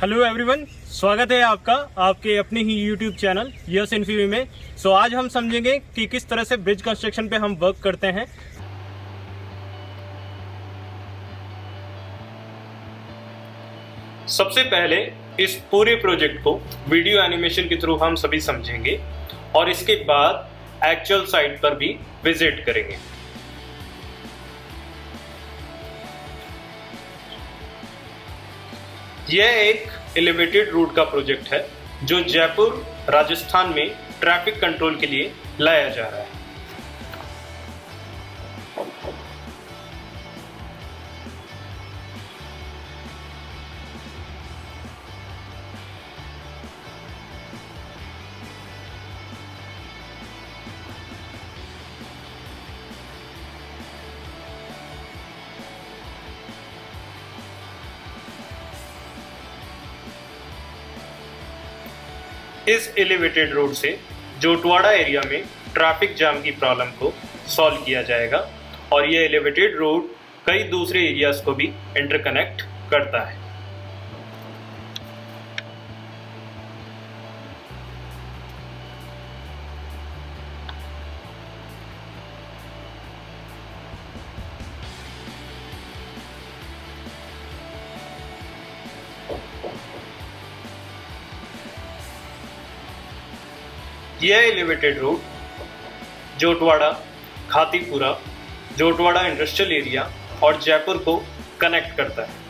Hello everyone, स्वागत है आपका आपके अपने ही यूट्यूब चैनल यस इन्फी में। आज हम समझेंगे कि किस तरह से ब्रिज कंस्ट्रक्शन पे हम वर्क करते हैं। सबसे पहले इस पूरे प्रोजेक्ट को वीडियो एनिमेशन के थ्रू हम सभी समझेंगे और इसके बाद एक्चुअल साइट पर भी विजिट करेंगे। यह एक एलिवेटेड रूट का प्रोजेक्ट है जो जयपुर राजस्थान में ट्रैफिक कंट्रोल के लिए लाया जा रहा है। इस एलिवेटेड रोड से जोटवाड़ा एरिया में ट्रैफिक जाम की प्रॉब्लम को सॉल्व किया जाएगा और ये एलिवेटेड रोड कई दूसरे एरियाज को भी इंटरकनेक्ट करता है। यह elevated road Jhotwara, Khatipura, Jhotwara industrial area और जयपुर को कनेक्ट करता है।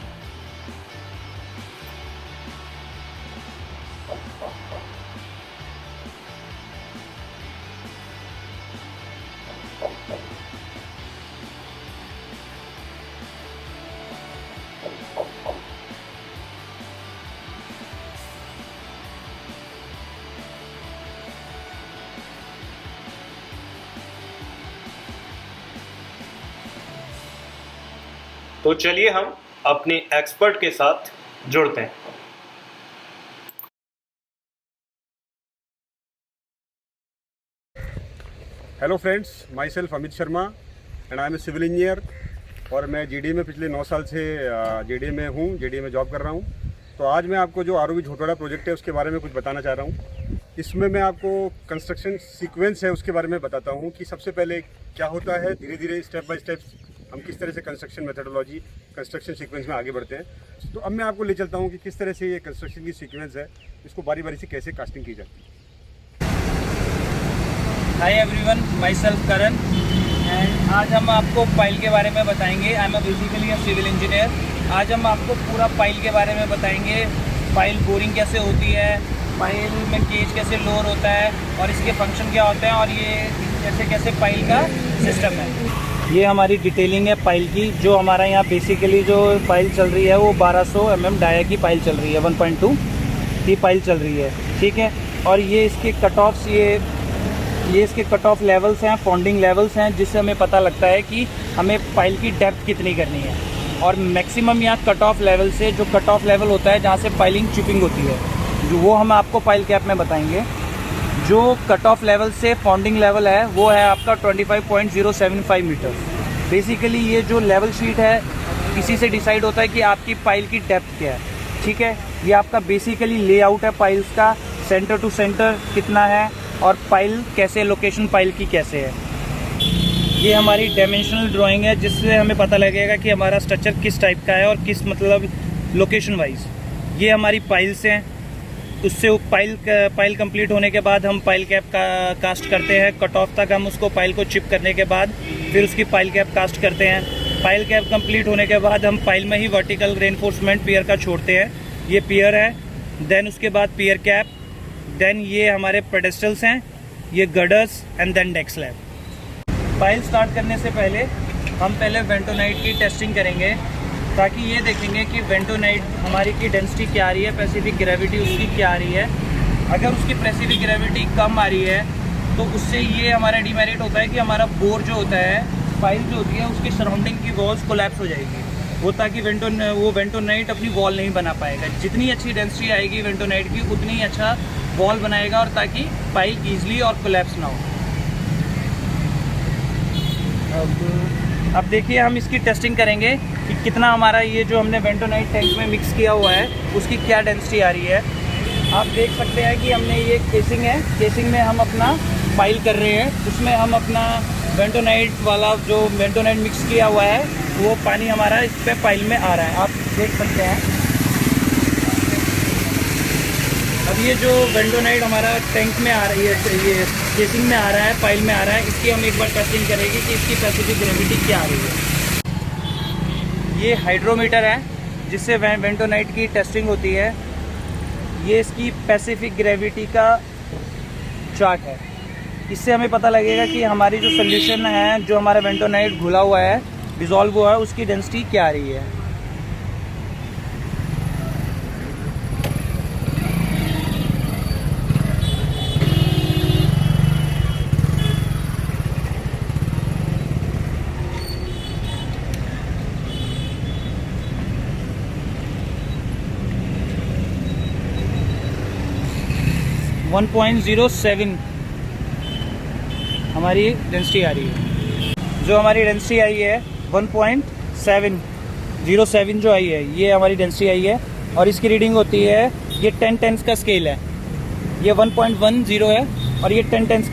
तो चलिए हम अपने एक्सपर्ट के साथ जुड़ते हैं। Hello friends, myself Amit Sharma and I am a civil engineer और मैं जीडी में पिछले 9 साल से जीडी में हूँ, जीडी में जॉब कर रहा हूँ। तो आज मैं आपको जो आरओबी झोटवाड़ा प्रोजेक्ट है उसके बारे में कुछ बताना चाह रहा हूँ। इसमें मैं आपको कंस्ट्रक्शन सीक्वेंस है उसके बारे में बताता हूँ कि सबसे पहले क्या होता है, धीरे धीरे स्टेप बाय स्टेप हम किस तरह से कंस्ट्रक्शन मेथडोलॉजी, कंस्ट्रक्शन सीक्वेंस में आगे बढ़ते हैं। तो अब मैं आपको ले चलता हूँ कि किस तरह से ये कंस्ट्रक्शन की सीक्वेंस है, इसको बारी बारी से कैसे कास्टिंग की जाती है। Hi everyone, myself Karan and आज हम आपको पाइल के बारे में बताएंगे। I am basically a civil engineer. आज हम आपको पूरा पाइल के बारे में बताएंगे। पाइल बोरिंग कैसे होती है, पाइल में केज कैसे लोअर होता है और इसके फंक्शन क्या होते हैं और ये कैसे कैसे पाइल का सिस्टम है। ये हमारी डिटेलिंग है पाइल की। जो हमारा यहाँ बेसिकली जो पाइल चल रही है वो 1200 mm डाया की पाइल चल रही है, 1.2 की पाइल चल रही है, ठीक है। और ये इसके कट ऑफ्स, ये इसके कट ऑफ लेवल्स हैं, पॉन्डिंग लेवल्स हैं, जिससे हमें पता लगता है कि हमें पाइल की डेप्थ कितनी करनी है। और मैक्सिमम यहाँ कट ऑफ लेवल से, जो कट ऑफ लेवल होता है जहाँ से पाइलिंग चिपिंग होती है, वो हम आपको पाइल कैप में बताएंगे। जो कट ऑफ लेवल से पॉन्डिंग लेवल है वो है आपका 25.075 मीटर। बेसिकली ये जो लेवल शीट है इसी से डिसाइड होता है कि आपकी पाइल की डेप्थ क्या है, ठीक है। ये आपका बेसिकली लेआउट है पाइल्स का, सेंटर टू सेंटर कितना है और पाइल कैसे, लोकेशन पाइल की कैसे है। ये हमारी डायमेंशनल ड्राइंग है जिससे हमें पता लगेगा कि हमारा स्ट्रक्चर किस टाइप का है और किस मतलब लोकेशन वाइज। ये हमारी पाइल्स हैं। उससे पाइल कंप्लीट होने के बाद हम पाइल कैप का कास्ट करते हैं। कट ऑफ तक हम उसको पाइल को चिप करने के बाद फिर उसकी पाइल कैप कास्ट करते हैं। पाइल कैप कंप्लीट होने के बाद हम पाइल में ही वर्टिकल रेनफोर्समेंट पियर का छोड़ते हैं। ये पियर है, देन उसके बाद पियर कैप, देन ये हमारे पेडेस्टल्स हैं, ये girders and then deck slab. Pile start करने से पहले हम पहले वेंटोनाइट की टेस्टिंग करेंगे ताकि ये देखेंगे कि वेंटोनाइट हमारी की डेंसिटी क्या आ रही है, स्पेसिफिक ग्रेविटी उसकी क्या आ रही है। अगर उसकी स्पेसिफिक ग्रेविटी कम आ रही है तो उससे ये हमारा डिमेरिट होता है कि हमारा बोर जो होता है, पाइल जो होती है उसकी सराउंडिंग की वॉल्स कोलैप्स हो जाएगी, वो ताकि वेंटोनाइट अपनी वॉल नहीं बना पाएगा। जितनी अच्छी डेंसिटी आएगी वेंटोनाइट की उतनी अच्छा वॉल बनाएगा और ताकि पाइल ईजिली और कोलैप्स ना हो। अब अब देखिए हम इसकी टेस्टिंग करेंगे कि कितना हमारा ये जो हमने बेंटोनाइट टैंक में मिक्स किया हुआ है उसकी क्या डेंसिटी आ रही है। आप देख सकते हैं कि हमने ये केसिंग है, केसिंग में हम अपना पाइल कर रहे हैं, उसमें हम अपना बेंटोनाइट वाला जो बेंटोनाइट मिक्स किया हुआ है वो पानी हमारा इस पे पाइल में आ रहा है, आप देख सकते हैं। अब ये जो बेंटोनाइट हमारा टैंक में आ रही है, ये केसिंग में आ रहा है, पाइल में आ रहा है, इसकी हम एक बार टेस्टिंग करेंगे कि इसकी स्पेसिफिक ग्रेविटी क्या आ रही है। ये हाइड्रोमीटर है जिससे बेंटोनाइट की टेस्टिंग होती है। ये इसकी स्पेसिफिक ग्रेविटी का चार्ट है, इससे हमें पता लगेगा कि हमारी जो सोल्यूशन है, जो हमारा बेंटोनाइट घुला हुआ है, डिज़ोल्व हुआ है, उसकी डेंसिटी क्या आ रही है। वन 1.07 हमारी डेंसिटी आ रही है। जो हमारी डेंसिटी आई है 1.707 जो आई है, ये हमारी डेंसिटी आई है। और इसकी रीडिंग होती है, ये 10 टेंस का स्केल है, ये 1.10 है और ये 10 10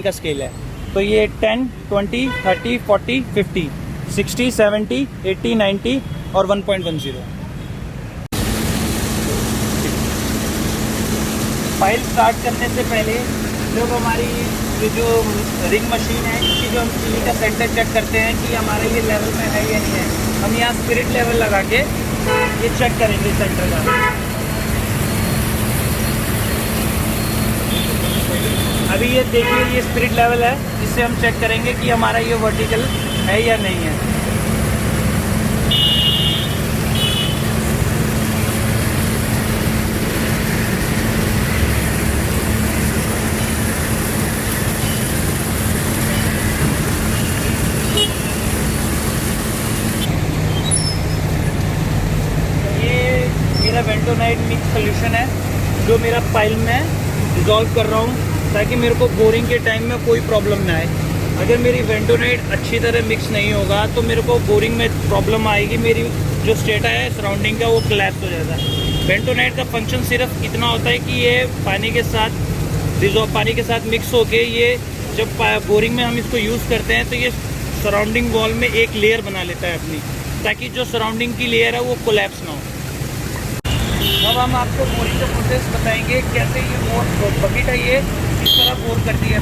का स्केल है। तो ये 10, 20, 30, 40, 50, 60, 70, 80, 90 और 1.10। फाइल स्टार्ट करने से पहले जब हमारी ये जो रिंग मशीन है, इसकी जो हम सीली का सेंटर चेक करते हैं कि हमारा ये लेवल में है या नहीं है, हम यहाँ स्पिरिट लेवल लगा के ये चेक करेंगे सेंटर का। अभी ये देखिए, ये स्पिरिट लेवल है, इससे हम चेक करेंगे कि हमारा ये वर्टिकल है या नहीं है। बेंटोनाइट मिक्स सोल्यूशन है जो मेरा पाइल में डिज़ोल्व कर रहा हूँ, ताकि मेरे को बोरिंग के टाइम में कोई प्रॉब्लम ना आए। अगर मेरी बेंटोनाइट अच्छी तरह मिक्स नहीं होगा तो मेरे को बोरिंग में प्रॉब्लम आएगी, मेरी जो स्टेटा है सराउंडिंग का वो कोलैप्स हो जाता है। बेंटोनाइट का फंक्शन सिर्फ इतना होता है कि ये पानी के साथ मिक्स होके, ये जब बोरिंग में हम इसको यूज़ करते हैं तो ये सराउंडिंग वॉल में एक लेयर बना लेता है अपनी, ताकि जो सराउंडिंग की लेयर है वो कोलैप्स ना हो। अब हम आपको बोरिंग का प्रोसेस बताएंगे, कैसे ये बकेट है ये इस तरह बोर करती है।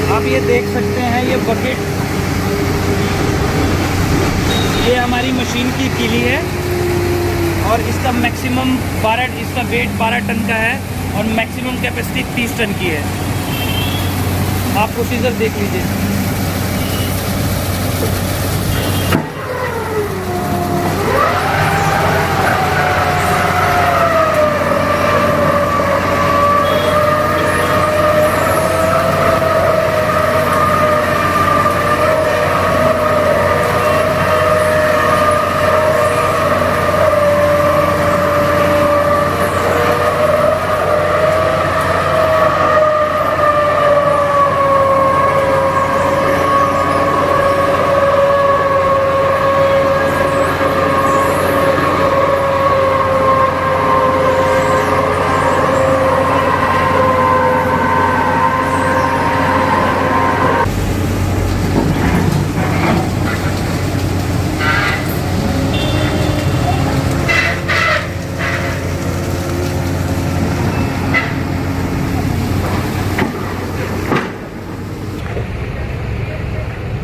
आप ये देख सकते हैं, ये बकेट, ये हमारी मशीन की कीली है और इसका मैक्सिमम 12, इसका वेट 12 टन का है और मैक्सिमम कैपेसिटी 30 टन की है। आप प्रोसीजर देख लीजिए।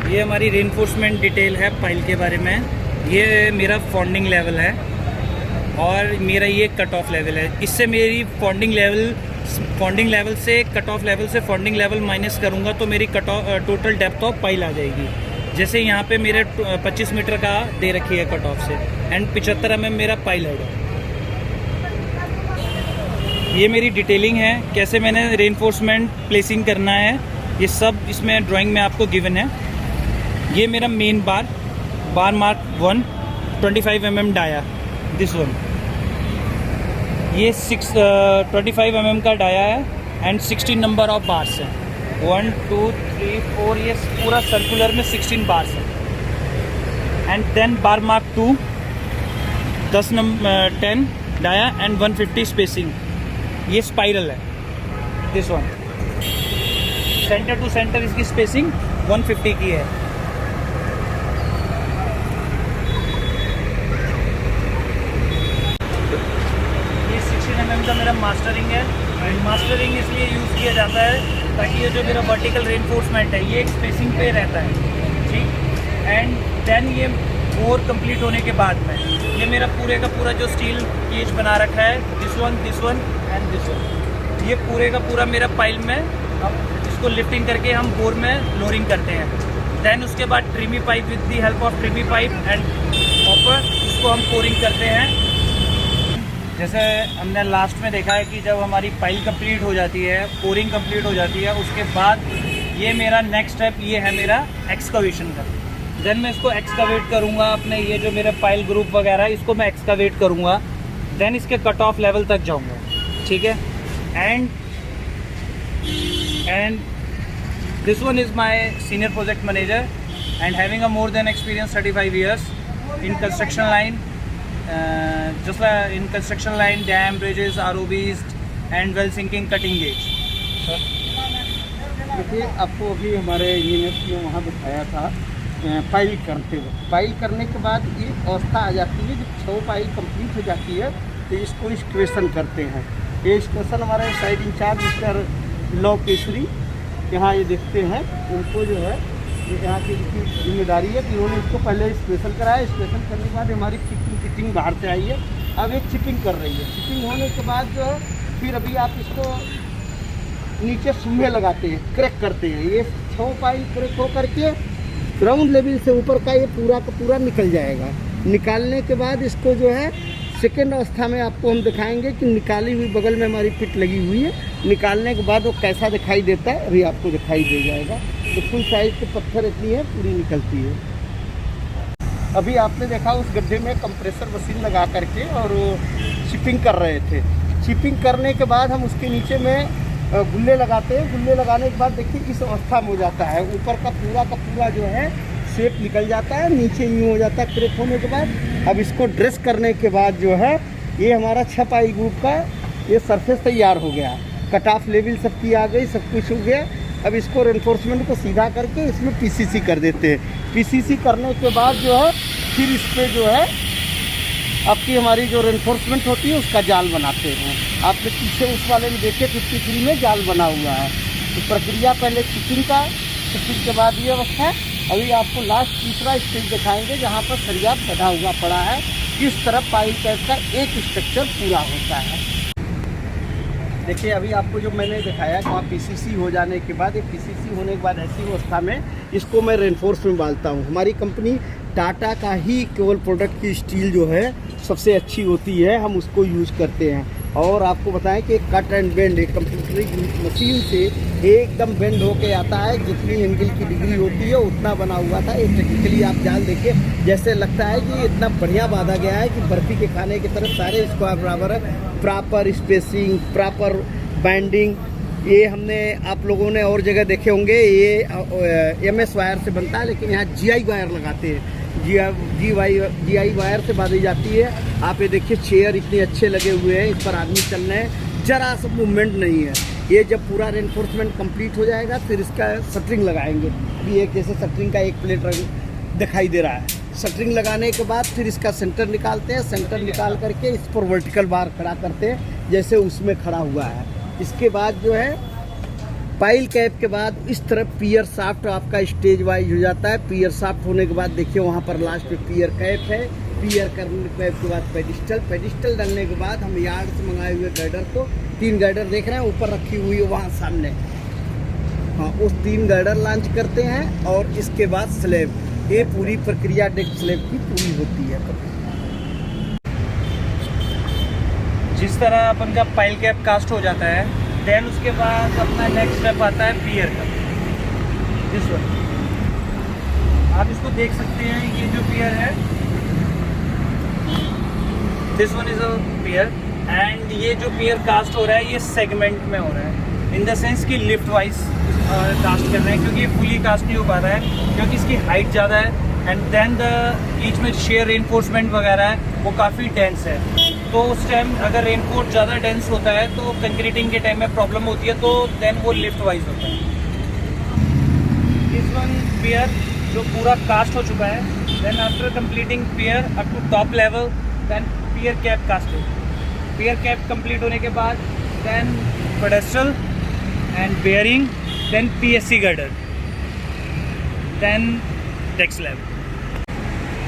ये हमारी रेनफोर्समेंट डिटेल है पाइल के बारे में। ये मेरा फॉन्डिंग लेवल है और मेरा ये कट ऑफ लेवल है। इससे मेरी फॉन्डिंग लेवल से कट ऑफ लेवल से फॉन्डिंग लेवल माइनस करूँगा तो मेरी cut off total depth of pile आ जाएगी। जैसे यहाँ पे मेरे 25 मीटर का दे रखी है कट ऑफ से एंड 75 mm मेरा पाइल हेड है। ये मेरी डिटेलिंग है, कैसे मैंने रेनफोर्समेंट प्लेसिंग करना है, ये सब इसमें ड्राइंग में आपको गिवन है। ये मेरा main bar mark 1 25 mm dia, this one. ये 25 mm का डाया है एंड 16 नंबर ऑफ बार्स है। 1 2 3 4, ये पूरा सर्कुलर में 16 बार्स है। And then bar mark 2 10 dia and 150 spacing. ये स्पाइरल है, this one. Centre to centre इसकी स्पेसिंग 150 की है। ये 16 mm का मेरा मास्टरिंग है। एंड मास्टरिंग इसलिए यूज़ किया जाता है ताकि ये जो मेरा वर्टिकल रेनफोर्समेंट है ये एक स्पेसिंग पे रहता है, ठीक। एंड देन ये बोर कंप्लीट होने के बाद में ये मेरा पूरे का पूरा जो स्टील केज बना रखा है, this one and this one, ये पूरे का पूरा मेरा पाइल में अब इसको लिफ्टिंग करके हम बोर में लोरिंग करते हैं। देन उसके बाद tremie pipe, with the help of tremie pipe and hopper, इसको हम पोरिंग करते हैं। जैसे हमने लास्ट में देखा है कि जब हमारी पाइल कंप्लीट हो जाती है, पोरिंग कंप्लीट हो जाती है, उसके बाद ये मेरा नेक्स्ट स्टेप ये है मेरा एक्सकवेशन का। देन मैं इसको एक्सकवेट करूँगा, अपने ये जो मेरे पाइल ग्रुप वगैरह है इसको मैं एक्सकवेट करूँगा। देन इसके कट ऑफ लेवल तक जाऊँगा, ठीक है। And this one is my senior project manager and having a more than experience 35 years in construction line, just like in construction line, dam, bridges, ROBs and well sinking cutting gauge. देखिए, आपको अभी हमारे unit में वहाँ दिखाया था pile करते हुए। पाइल करने के बाद ये अवस्था आ जाती है जब 6 पाइल कंप्लीट हो जाती है तो इसको एक्सक्वेशन करते हैं। ये एक्सक्वेशन हमारे site incharge mister Lav Kesari यहाँ ये देखते हैं, उनको जो है ये यहाँ की जिम्मेदारी है कि उन्होंने इसको पहले एक्सक्वेशन कराया। एक्सक्वेशन करने के बाद हमारी चिपिंग बाहर से आई है, अब एक चिपिंग कर रही है। चिपिंग होने के बाद जो है फिर अभी आप इसको नीचे सूहे लगाते हैं, क्रैक करते हैं। ये 6 पाइल क्रैक हो करके ग्राउंड लेवल से ऊपर का ये पूरा का पूरा निकल जाएगा। निकालने के बाद इसको जो है सेकेंड अवस्था में आपको हम दिखाएंगे कि निकाली हुई बगल में हमारी पिट लगी हुई है। निकालने के बाद वो कैसा दिखाई देता है अभी आपको दिखाई दे जाएगा। तो फुल साइज के पत्थर इतनी है, पूरी निकलती है। अभी आपने देखा उस गड्ढे में कंप्रेसर मशीन लगा करके और वो शिपिंग कर रहे थे। शिपिंग करने के बाद हम उसके नीचे में गुल्ले लगाते हैं। गुल्ले लगाने के बाद देखिए इस अवस्था में हो जाता है, ऊपर का पूरा जो है शेप निकल जाता है, नीचे यूँ हो जाता है क्रैक होने के बाद। अब इसको ड्रेस करने के बाद जो है ये हमारा 6 पाइल ग्रुप का ये सरफेस तैयार हो गया। कट ऑफ लेवल सबकी आ गई, सब कुछ हो गया। अब इसको रेनफोर्समेंट को सीधा करके इसमें पीसीसी कर देते हैं। पीसीसी करने के बाद जो है फिर इस पर जो है आपकी हमारी जो रेनफोर्समेंट होती है उसका जाल बनाते हैं। आपने पीछे उस वाले में देखे 53 में जाल बना हुआ है। तो प्रक्रिया पहले चिपिंग का, चिपिंग के बाद ये अवस्था। अभी आपको लास्ट तीसरा स्टेज दिखाएंगे जहाँ पर सरिया बधा हुआ पड़ा है। इस तरफ पाइल टाइप का एक स्ट्रक्चर पूरा होता है। देखिए अभी आपको जो मैंने दिखाया कि वहाँ पीसीसी हो जाने के बाद, एक पीसीसी होने के बाद ऐसी अवस्था में इसको मैं रेनफोर्स में डालता हूँ। हमारी कंपनी टाटा का ही केवल प्रोडक्ट की स्टील जो है सबसे अच्छी होती है, हम उसको यूज़ करते हैं। और आपको बताएं कि कट एंड बेंड एक कंप्यूटर मशीन से एकदम बेंड होके आता है। जितनी एंगल की डिग्री होती है उतना बना हुआ था। एक टेक्निकली आप जाल देखिए, जैसे लगता है कि इतना बढ़िया बांधा गया है कि बर्फी के खाने की तरफ सारे स्क्वायर बराबर है। प्रॉपर स्पेसिंग, प्रॉपर बाइंडिंग, ये हमने आप लोगों ने और जगह देखे होंगे। ये MS वायर से बनता है, लेकिन यहाँ GI वायर लगाते हैं। GI वायर से बांधी जाती है। आप ये देखिए चेयर इतने अच्छे लगे हुए हैं, इस पर आदमी चल रहे हैं, जरा सा मूवमेंट नहीं है। ये जब पूरा रेनफोर्समेंट कंप्लीट हो जाएगा फिर इसका शटरिंग लगाएंगे। अभी एक जैसे शटरिंग का एक प्लेट दिखाई दे रहा है। शटरिंग लगाने के बाद फिर इसका सेंटर निकालते हैं। सेंटर निकाल करके इस पर वर्टिकल बार खड़ा करते हैं जैसे उसमें खड़ा हुआ है। इसके बाद जो है पाइल कैप के बाद इस तरफ पियर साफ्ट आपका स्टेज वाइज हो जाता है। पियर साफ्ट होने के बाद देखिए वहाँ पर लास्ट में पियर कैप है। पियर करने कैप के बाद पेडिस्टल डालने के बाद हम यार्ड से मंगाए हुए गाइडर को 3 गाइडर देख रहे हैं ऊपर रखी हुई है वहाँ सामने, हाँ उस 3 गाइडर लॉन्च करते हैं। और इसके बाद स्लैब, ये पूरी प्रक्रिया डेक स्लैब की पूरी होती है। जिस तरह अपन का पाइल कैप कास्ट हो जाता है, देन उसके बाद अपना नेक्स्ट स्टेप आता है पियर का। दिस वन आप इसको देख सकते हैं, ये जो पियर है, this one is a pier, and ये जो पियर कास्ट हो रहा है ये सेगमेंट में हो रहा है, इन द सेंस कि लिफ्ट वाइज कास्ट कर रहे हैं, क्योंकि फुली कास्ट नहीं हो पा रहा है क्योंकि इसकी हाइट ज़्यादा है, एंड देन द बीच में शेयर रेनफोर्समेंट वगैरह है वो काफ़ी डेंस है। तो उस टाइम अगर रेनफोर्स ज़्यादा डेंस होता है तो कंक्रीटिंग के टाइम में प्रॉब्लम होती है, तो देन वो लिफ्ट वाइज होता है। इस वन पियर जो पूरा कास्ट हो चुका है, then after completing pier up to top level, then pier cap casted. Pier cap complete होने के बाद then pedestal and bearing, then PSC girder, then deck slab.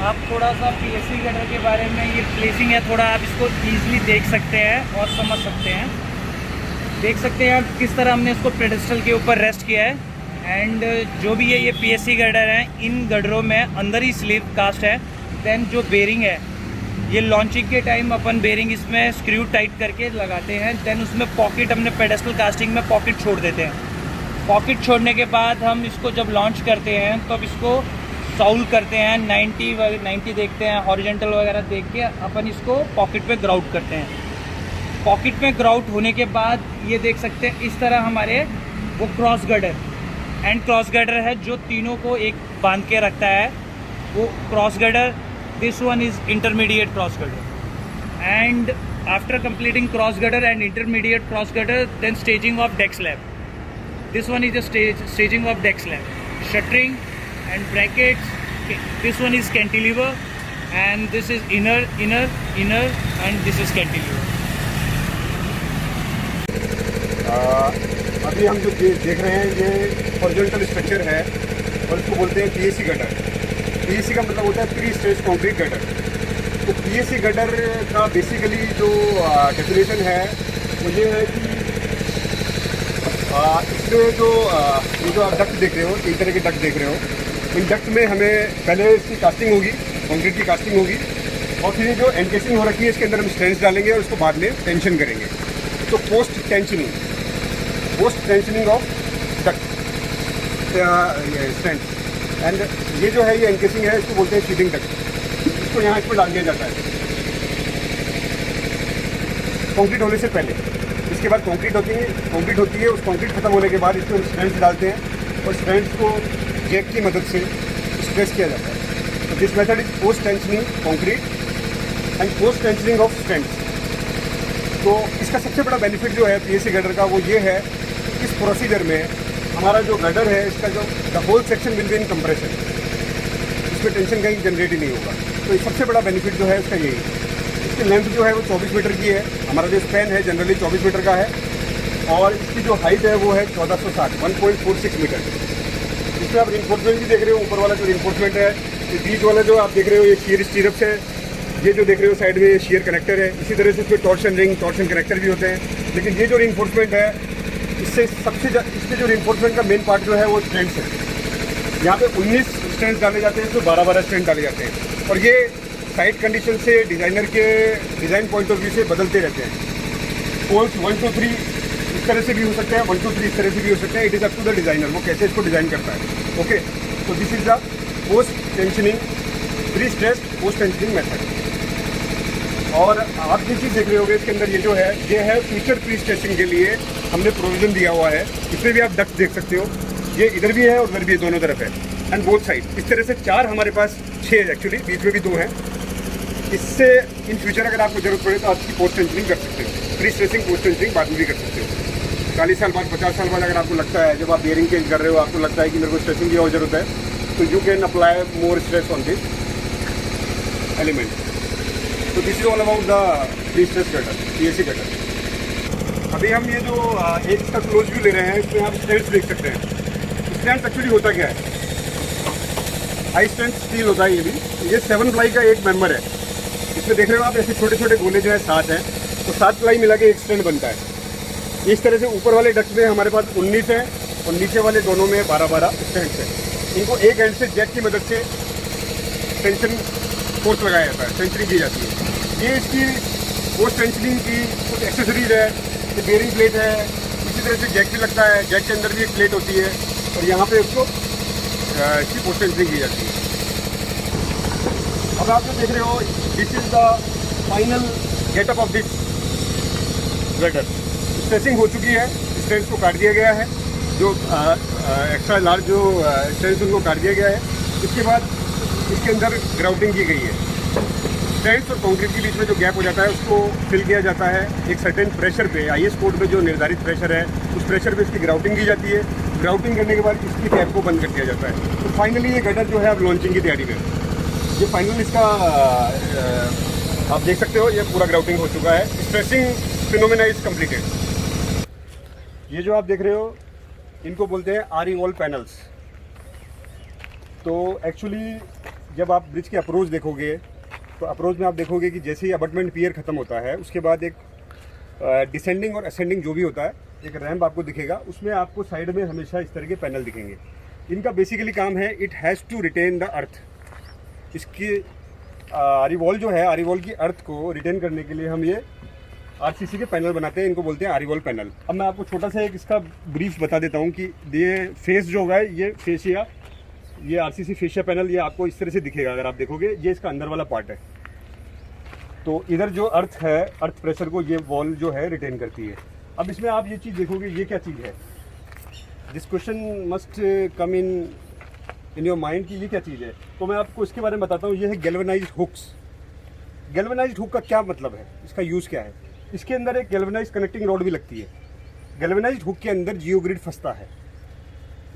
आप थोड़ा सा PSC गर्डर के बारे में, ये प्लेसिंग है थोड़ा, आप इसको ईजिली देख सकते हैं और समझ सकते हैं। देख सकते हैं आप किस तरह हमने इसको पेडेस्टल के ऊपर रेस्ट किया है, एंड जो भी है ये PSC गर्डर है, इन गर्डरों में अंदर ही स्लीव कास्ट है। देन जो बेरिंग है, ये लॉन्चिंग के टाइम अपन बेरिंग इसमें स्क्रू टाइट करके लगाते हैं, देन उसमें पॉकेट हमने पेडेस्टल कास्टिंग में पॉकेट छोड़ देते हैं। पॉकेट छोड़ने के बाद हम इसको जब लॉन्च करते हैं तो अब इसको साउल करते हैं, 90 देखते हैं, हॉरिजॉन्टल वगैरह देख के अपन इसको पॉकेट पे ग्राउट करते हैं। पॉकेट में ग्राउट होने के बाद ये देख सकते हैं इस तरह हमारे वो cross girder and cross girder है जो तीनों को एक बांध के रखता है, वो cross girder. This one is intermediate cross girder, and after completing cross girder and intermediate cross girder, then staging of deck slab. This one is the staging of deck slab, shuttering and brackets. This one is cantilever, and this is inner, and this is cantilever. अभी हम जो देख रहे हैं ये horizontal structure है और इसको बोलते हैं PSC गटर। PSC का मतलब होता है प्री स्ट्रेस्ड कंक्रीट गटर। तो PSC गटर का बेसिकली जो डेफिनेशन है वो ये है कि इसमें जो आप डक्ट देख रहे हो, तीन तरह के डक्ट देख रहे हो, इन डक्ट में हमें पहले इसकी कास्टिंग होगी, कंक्रीट की कास्टिंग होगी, और फिर जो एनकेसिंग हो रखी है इसके अंदर हम स्ट्रेंड्स डालेंगे और उसको बाद में टेंशन करेंगे। तो post tensioning of duct strands, and ये जो है ये एनकेसिंग है, इसको बोलते हैं शीटिंग डक्ट। इसको यहाँ इस पर डाल दिया जाता है कंक्रीट होने से पहले। इसके बाद कंक्रीट होती है, उस कंक्रीट खत्म होने के बाद इसमें हम स्ट्रेंड्स डालते हैं और स्ट्रेंड्स को जैक की मदद से स्ट्रेस किया जाता है। तो this method is post tensioning concrete and post tensioning of strands. तो इसका सबसे बड़ा बेनिफिट जो है PSC गर्डर का वो ये है, इस प्रोसीजर में हमारा जो गर्डर है इसका जो the whole section will be in compression, इसमें टेंशन कहीं जनरेट ही नहीं होगा। तो ये सबसे बड़ा बेनिफिट जो है इसका यही है। इसकी लेंथ जो है वो 24 मीटर की है, हमारा जो स्पैन है जनरली 24 मीटर का है, और इसकी जो हाइट है वो है 1460 1.46 मीटर। इसमें आप रिइंफोर्समेंट भी देख रहे हो, ऊपर वाला जो रिइंफोर्समेंट है, ये बीच वाला जो आप देख रहे हो ये शियर स्टीरप्स है, ये जो देख रहे हो साइड में ये शियर कनेक्टर है। इसी तरह से इसमें टॉर्शन कनेक्टर भी होते हैं। लेकिन ये जो रिइंफोर्समेंट है इससे जो रिइंफोर्समेंट का मेन पार्ट जो है वो स्ट्रेंड्स है। यहाँ पे 19 स्ट्रेंड्स डाले जाते हैं, तो 12 स्ट्रेंड डाले जाते हैं, और ये साइट कंडीशन से डिज़ाइनर के डिज़ाइन पॉइंट ऑफ व्यू से बदलते रहते हैं। पोल्स 1 2 3 इस तरह से भी हो सकते हैं, 1 2 3 इस तरह से भी हो सकते हैं। It is up to the designer, वो कैसे इसको डिज़ाइन करता है। ओके, तो this is the post tensioning prestress post tensioning method. और आप जो चीज़ देख रहे होगे इसके अंदर ये है फ्यूचर प्री स्ट्रेसिंग के लिए हमने प्रोविजन दिया हुआ है। इसमें भी आप डक्ट देख सकते हो, ये इधर भी है और उधर भी है, दोनों तरफ है, एंड बोथ साइड। इस तरह से 4 हमारे पास 6 एक्चुअली, बीच में भी 2 हैं। इससे इन फ्यूचर अगर आपको जरूरत पड़े तो आप इसकी पोस्ट टेंशनिंग कर सकते हो, प्री स्ट्रेसिंग पोस्ट टेंशनिंग बाद में भी कर सकते हो। 40 साल बाद 50 साल बाद अगर आपको लगता है, जब आप बेयरिंग चेंज कर रहे हो, आपको लगता है कि मेरे को स्ट्रेसिंग की और ज़रूरत है, तो you can apply more stress on this element. तो this is all about the pre stress girder, PSC girder. अभी हम ये जो एक इसका क्लोज व्यू ले रहे हैं, इसमें आप स्ट्रेंड्स देख सकते हैं। स्ट्रेंड्स एक्चुअली होता क्या है, हाई स्ट्रेंथ स्टील होता है। ये भी ये 7 प्लाई का एक मेंबर है। इसमें देख रहे हो आप ऐसे छोटे छोटे गोले जो है 7 हैं, तो 7 प्लाई मिला के एक स्ट्रेंड बनता है। इस तरह से ऊपर वाले डक्ट में हमारे पास 19 है और नीचे वाले दोनों में 12 स्ट्रेंड्स हैं। इनको एक एंड से जैक की मदद से टेंशन फोर्स लगाया जाता है, टेंशनिंग की जाती है। ये इसकी पोस्ट टेंशनिंग की कुछ एक्सेसरीज है, ये बेयरिंग प्लेट है, इसी तरह से जैक भी लगता है, जैक के अंदर भी एक प्लेट होती है और यहाँ पे उसको इसकी पोस्ट टेंशनिंग की जाती है। अब आप जो देख रहे हो, this is the final getup of this waiter. Stressing हो चुकी है, स्ट्रेंथ को काट दिया गया है, जो एक्स्ट्रा लार्ज जो स्ट्रेंथ उनको काट दिया गया है। इसके बाद इसके अंदर ग्राउटिंग की गई है। स्ट्रेंथ और कंक्रीट के बीच में जो गैप हो जाता है उसको फिल किया जाता है एक सर्टेन प्रेशर पे। IS कोड में जो निर्धारित प्रेशर है उस प्रेशर पे इसकी ग्राउटिंग की जाती है। ग्राउटिंग करने के बाद इसकी कैप को बंद कर दिया जाता है। तो फाइनली ये गटर जो है अब लॉन्चिंग की तैयारी में, ये फाइनल इसका आप देख सकते हो, ये पूरा ग्राउटिंग हो चुका है। Stressing phenomena is completed. ये जो आप देख रहे हो इनको बोलते हैं आरी वॉल पैनल्स। तो एक्चुअली जब आप ब्रिज की अप्रोच देखोगे तो अप्रोच में आप देखोगे कि जैसे ही अबटमेंट पियर ख़त्म होता है उसके बाद एक डिसेंडिंग और असेंडिंग जो भी होता है एक रैंप आपको दिखेगा, उसमें आपको साइड में हमेशा इस तरह के पैनल दिखेंगे। इनका बेसिकली काम है, it has to retain the earth. इसकी आरी वॉल जो है, आरी वॉल की अर्थ को रिटेन करने के लिए हम ये RCC के पैनल बनाते हैं, इनको बोलते हैं आरी वॉल पैनल। अब मैं आपको छोटा सा एक इसका ब्रीफ बता देता हूँ कि ये फेस जो होगा, ये फेसिया, ये RCC फेशिया पैनल, ये आपको इस तरह से दिखेगा। अगर आप देखोगे ये इसका अंदर वाला पार्ट है। तो इधर जो अर्थ है, अर्थ प्रेशर को ये वॉल जो है रिटेन करती है। अब इसमें आप ये चीज़ देखोगे, ये क्या चीज़ है। This question must come in your mind कि ये क्या चीज़ है। तो मैं आपको इसके बारे में बताता हूँ। ये है गैल्वेनाइज्ड हुक्स। गैल्वेनाइज्ड हुक का क्या मतलब है, इसका यूज़ क्या है। इसके अंदर एक गैल्वेनाइज्ड कनेक्टिंग रॉड भी लगती है। गैल्वेनाइज्ड हुक के अंदर जियोग्रिड फंसता है,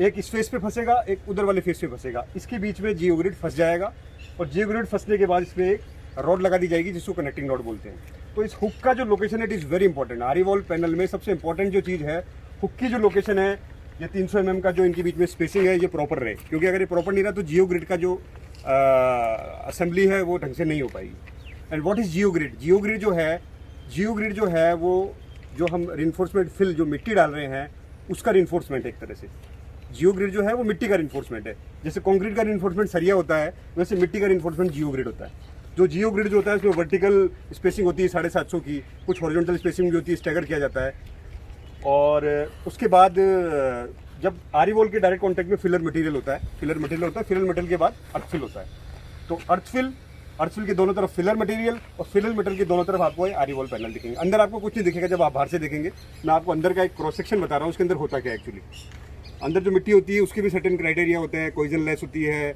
एक इस फेस पे फंसेगा, एक उधर वाले फेस पे फंसेगा। इसके बीच में जियोग्रिड फंस जाएगा और जियोग्रिड फंसने के बाद इसमें एक रॉड लगा दी जाएगी जिसको कनेक्टिंग रॉड बोलते हैं। तो इस हुक का जो लोकेशन है, इट इज़ वेरी इंपॉर्टेंट। आरी वॉल पैनल में सबसे इंपॉर्टेंट जो चीज़ है, हुक की जो लोकेशन है, ये 300 mm का जो इनके बीच में स्पेसिंग है, ये प्रॉपर रहे। क्योंकि अगर ये प्रॉपर नहीं रहा तो जियोग्रिड का जो असेंबली है वो ढंग से नहीं हो पाएगी। And what is geogrid. Geogrid जो है वो जो हम रिइंफोर्समेंट फिल जो मिट्टी डाल रहे हैं उसका रिइंफोर्समेंट है। एक तरह से जियोग्रिड जो है वो मिट्टी का रिइंफोर्समेंट है। जैसे कंक्रीट का रिइंफोर्समेंट सरिया होता है, वैसे मिट्टी का रिइंफोर्समेंट जियोग्रिड होता है। जो जियोग्रिड जो होता है उसमें वर्टिकल स्पेसिंग होती है 750 की, कुछ हॉरिजॉन्टल स्पेसिंग भी होती है, स्टैगर किया जाता है। और उसके बाद जब आरी वॉल के डायरेक्ट कॉन्टैक्ट में फिलर मटेरियल होता है, फिलर मटेरियल के बाद अर्थफिल होता है। तो अर्थफिल के दोनों तरफ फिलर मटेरियल और फिलर मटेरियल के दोनों तरफ आपको आरी वॉल पैनल दिखेंगे। अंदर आपको कुछ नहीं दिखेगा जब आप बाहर से देखेंगे। मैं आपको अंदर का एक क्रॉस सेक्शन बता रहा हूँ, उसके अंदर होता क्या है। एक्चुअली अंदर जो मिट्टी होती है उसके भी सर्टेन क्राइटेरिया होते हैं। कोइजन लेस होती है,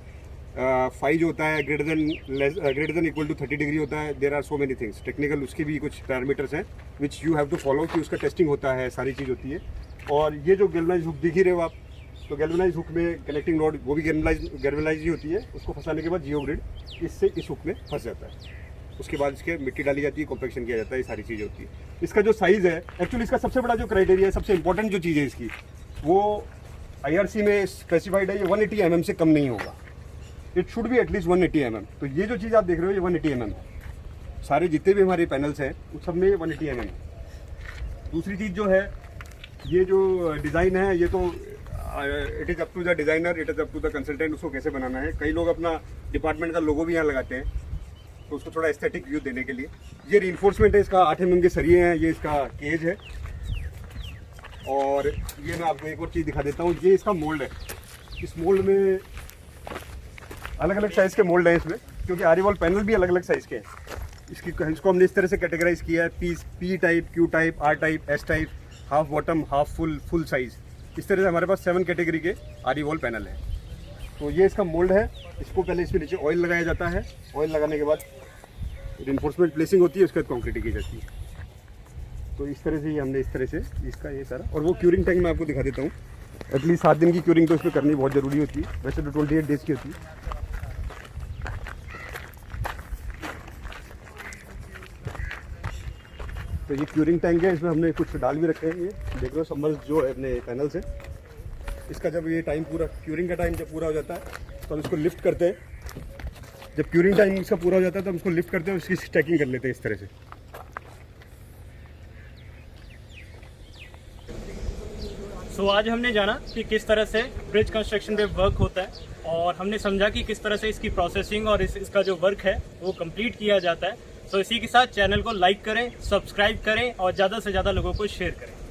फाई जो होता है greater than equal to 30 degree होता है। There are so many things technical, उसके भी कुछ पैरामीटर्स हैं which you have to follow, कि उसका टेस्टिंग होता है, सारी चीज़ होती है। और ये जो गैल्वेनाइज्ड हुक दिख ही रहे हो आप, तो गैल्वेनाइज्ड हुक में कनेक्टिंग रॉड वो भी गैल्वेनाइज्ड ही होती है। उसको फंसाने के बाद जियोग्रिड इससे इस हुक में फंस जाता है। उसके बाद इसके मिट्टी डाली जाती है, कॉम्पैक्शन किया जाता है, ये सारी चीज़ें होती है। इसका जो साइज़ है, एक्चुअली इसका सबसे बड़ा जो क्राइटेरिया है, सबसे इंपॉर्टेंट जो चीज़ है इसकी, वो IRC में स्पेसिफाइड है, ये 180 mm से कम नहीं होगा। It should be at least 180 mm। तो ये जो चीज़ आप देख रहे हो ये 180 mm है। सारे जितने भी हमारे पैनल्स हैं उस सब में 180 mm है। दूसरी चीज़ जो है, ये जो डिज़ाइन है, ये तो it is up to the designer, it is up to the consultant, उसको कैसे बनाना है। कई लोग अपना डिपार्टमेंट का लोगो भी यहाँ लगाते हैं, तो उसको थोड़ा एस्थेटिक व्यू देने के लिए। ये रीइंफोर्समेंट है, इसका 8 mm के सरिये हैं, ये इसका केज है। और ये मैं आपको एक और चीज़ दिखा देता हूँ, ये इसका मोल्ड है। इस मोल्ड में अलग अलग साइज़ के मोल्ड हैं इसमें, क्योंकि आरी वॉल पैनल भी अलग अलग साइज़ के हैं। इसको हमने इस तरह से कैटेगराइज किया है, P type, Q type, R type, S type, half bottom, half full size. इस तरह से हमारे पास 7 कैटेगरी के आरी वॉल पैनल है। तो ये इसका मोल्ड है। इसको पहले इसके नीचे ऑयल लगाया जाता है, ऑयल लगाने के बाद रिइंफोर्समेंट प्लेसिंग होती है, उसके बाद कंक्रीट की जाती है। तो इस तरह से ही हमने इस तरह से इसका ये सारा। और वो क्यूरिंग टैंक मैं आपको दिखा देता हूँ। एटलीस्ट 7 दिन की क्यूरिंग तो इसमें करनी बहुत ज़रूरी होती है, वैसे तो 28 डेज़ की होती है। तो ये क्यूरिंग टैंक है, इसमें हमने कुछ डाल भी रखे हैं। ये देख रहे हो सबमर्ज जो है अपने पैनल से। इसका जब ये टाइम पूरा, क्यूरिंग का टाइम जब पूरा हो जाता है तो हम इसको लिफ्ट करते हैं। जब क्यूरिंग टाइम इसका पूरा हो जाता है तो हम इसको लिफ्ट करते हैं और इसकी स्टैकिंग कर लेते हैं इस तरह से। सो आज हमने जाना कि किस तरह से ब्रिज कंस्ट्रक्शन में वर्क होता है और हमने समझा कि किस तरह से इसकी प्रोसेसिंग और इसका जो वर्क है वो कंप्लीट किया जाता है। तो इसी के साथ चैनल को लाइक करें, सब्सक्राइब करें और ज़्यादा से ज़्यादा लोगों को शेयर करें।